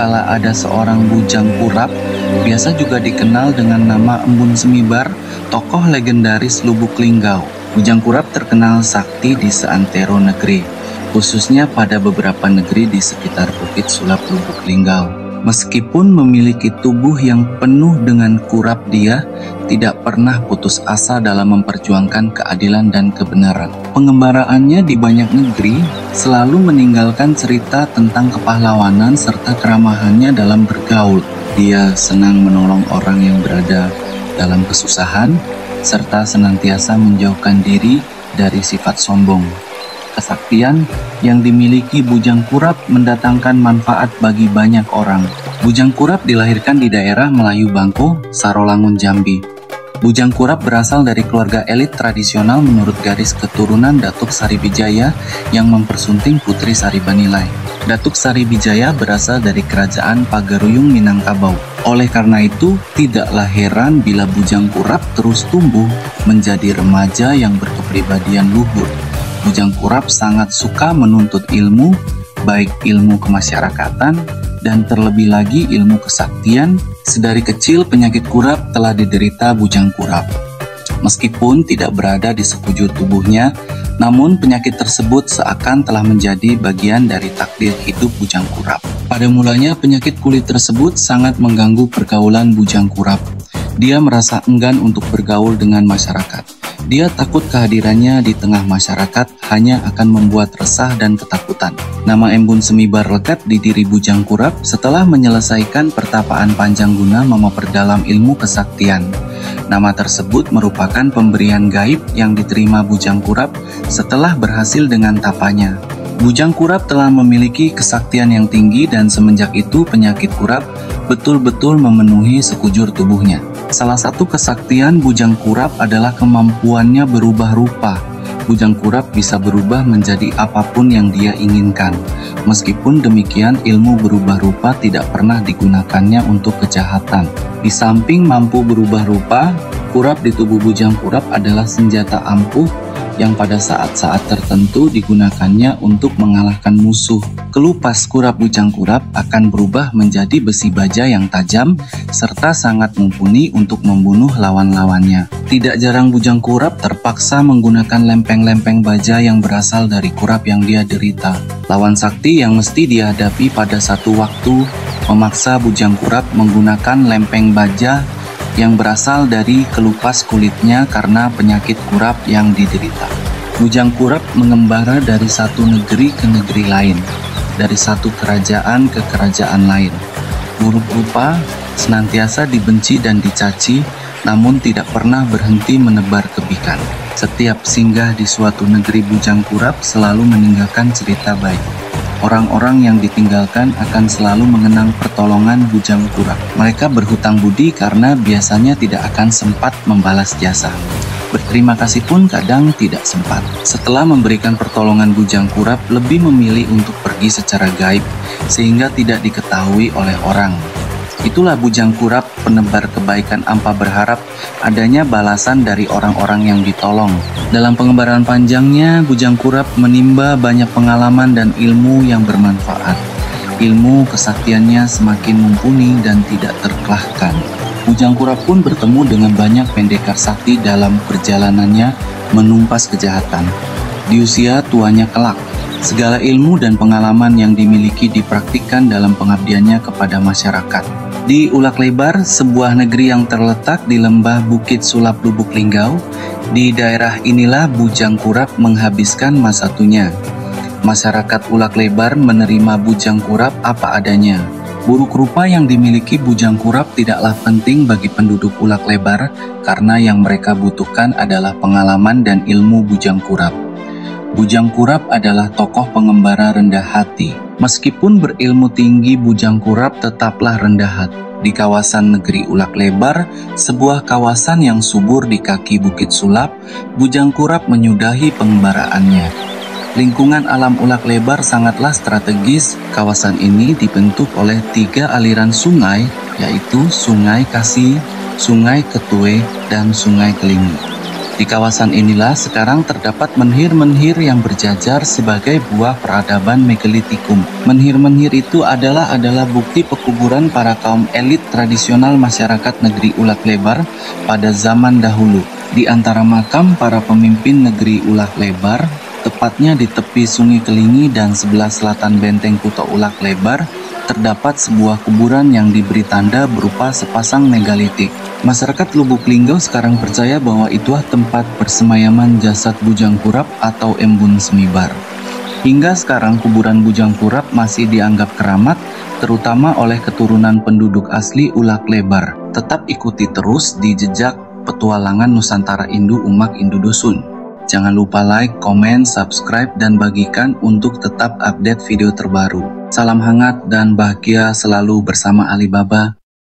kala ada seorang bujang kurap, biasa juga dikenal dengan nama Embun Semibar, tokoh legendaris Lubuk Linggau. Bujang kurap terkenal sakti di seantero negeri, khususnya pada beberapa negeri di sekitar Bukit Sulap Lubuk Linggau. Meskipun memiliki tubuh yang penuh dengan kurap, dia tidak pernah putus asa dalam memperjuangkan keadilan dan kebenaran. Pengembaraannya di banyak negeri selalu meninggalkan cerita tentang kepahlawanan serta keramahannya dalam bergaul. Dia senang menolong orang yang berada dalam kesusahan, serta senantiasa menjauhkan diri dari sifat sombong. Kesaktian yang dimiliki bujang kurap mendatangkan manfaat bagi banyak orang. Bujang kurap dilahirkan di daerah Melayu Bangko, Sarolangun, Jambi. Bujang kurap berasal dari keluarga elit tradisional menurut garis keturunan Datuk Saribijaya yang mempersunting Putri Saribanilai. Datuk Saribijaya berasal dari kerajaan Pagaruyung Minangkabau. Oleh karena itu, tidaklah heran bila bujang kurap terus tumbuh menjadi remaja yang berkepribadian luhur. Bujang kurap sangat suka menuntut ilmu, baik ilmu kemasyarakatan dan terlebih lagi ilmu kesaktian. Sedari kecil penyakit kurap telah diderita bujang kurap. Meskipun tidak berada di sekujur tubuhnya, namun penyakit tersebut seakan telah menjadi bagian dari takdir hidup bujang kurap. Pada mulanya penyakit kulit tersebut sangat mengganggu pergaulan bujang kurap. Dia merasa enggan untuk bergaul dengan masyarakat. Dia takut kehadirannya di tengah masyarakat hanya akan membuat resah dan ketakutan. Nama Embun Semibar lekat di diri bujang kurap setelah menyelesaikan pertapaan panjang guna memperdalam ilmu kesaktian. Nama tersebut merupakan pemberian gaib yang diterima bujang kurap setelah berhasil dengan tapanya. Bujang kurap telah memiliki kesaktian yang tinggi dan semenjak itu penyakit kurap betul-betul memenuhi sekujur tubuhnya. Salah satu kesaktian bujang kurap adalah kemampuannya berubah rupa. Bujang kurap bisa berubah menjadi apapun yang dia inginkan. Meskipun demikian, ilmu berubah rupa tidak pernah digunakannya untuk kejahatan. Di samping mampu berubah rupa, kurap di tubuh bujang kurap adalah senjata ampuh yang pada saat-saat tertentu digunakannya untuk mengalahkan musuh. Kelupas kurap bujang kurap akan berubah menjadi besi baja yang tajam serta sangat mumpuni untuk membunuh lawan-lawannya. Tidak jarang bujang kurap terpaksa menggunakan lempeng-lempeng baja yang berasal dari kurap yang dia derita. Lawan sakti yang mesti dihadapi pada satu waktu memaksa bujang kurap menggunakan lempeng baja yang berasal dari kelupas kulitnya karena penyakit kurap yang diderita. Bujang kurap mengembara dari satu negeri ke negeri lain, dari satu kerajaan ke kerajaan lain. Buruk rupa senantiasa dibenci dan dicaci, namun tidak pernah berhenti menebar kebaikan. Setiap singgah di suatu negeri bujang kurap selalu meninggalkan cerita baik. Orang-orang yang ditinggalkan akan selalu mengenang pertolongan bujang kurap. Mereka berhutang budi karena biasanya tidak akan sempat membalas jasa. Berterima kasih pun kadang tidak sempat. Setelah memberikan pertolongan bujang kurap lebih memilih untuk pergi secara gaib sehingga tidak diketahui oleh orang. Itulah bujang kurap, penebar kebaikan tanpa berharap adanya balasan dari orang-orang yang ditolong. Dalam pengembaraan panjangnya, bujang kurap menimba banyak pengalaman dan ilmu yang bermanfaat. Ilmu kesaktiannya semakin mumpuni dan tidak terkalahkan. Bujang kurap pun bertemu dengan banyak pendekar sakti dalam perjalanannya menumpas kejahatan. Di usia tuanya kelak, segala ilmu dan pengalaman yang dimiliki dipraktikkan dalam pengabdiannya kepada masyarakat. Di Ulak Lebar, sebuah negeri yang terletak di lembah Bukit Sulap Lubuk Linggau, di daerah inilah bujang kurap menghabiskan masa tuanya. Masyarakat Ulak Lebar menerima bujang kurap apa adanya. Buruk rupa yang dimiliki bujang kurap tidaklah penting bagi penduduk Ulak Lebar karena yang mereka butuhkan adalah pengalaman dan ilmu bujang kurap. Bujang kurap adalah tokoh pengembara rendah hati. Meskipun berilmu tinggi, bujang kurap tetaplah rendah hati. Di kawasan negeri Ulak Lebar, sebuah kawasan yang subur di kaki Bukit Sulap, bujang kurap menyudahi pengembaraannya. Lingkungan alam Ulak Lebar sangatlah strategis. Kawasan ini dibentuk oleh 3 aliran sungai, yaitu Sungai Kasih, Sungai Ketue, dan Sungai Kelingi. Di kawasan inilah sekarang terdapat menhir-menhir yang berjajar sebagai buah peradaban megalitikum. Menhir-menhir itu adalah bukti pekuburan para kaum elit tradisional masyarakat negeri Ulak Lebar pada zaman dahulu. Di antara makam para pemimpin negeri Ulak Lebar, tepatnya di tepi Sungai Kelingi dan sebelah selatan benteng Kuto Ulak Lebar, terdapat sebuah kuburan yang diberi tanda berupa sepasang megalitik. Masyarakat Lubuk Linggau sekarang percaya bahwa itulah tempat persemayaman jasad Bujang Kurap atau Embun Semibar. Hingga sekarang kuburan Bujang Kurap masih dianggap keramat, terutama oleh keturunan penduduk asli Ulak Lebar. Tetap ikuti terus di jejak petualangan Nusantara Indu Umak Indu Dusun. Jangan lupa like, komen, subscribe, dan bagikan untuk tetap update video terbaru. Salam hangat dan bahagia selalu bersama Alibaba.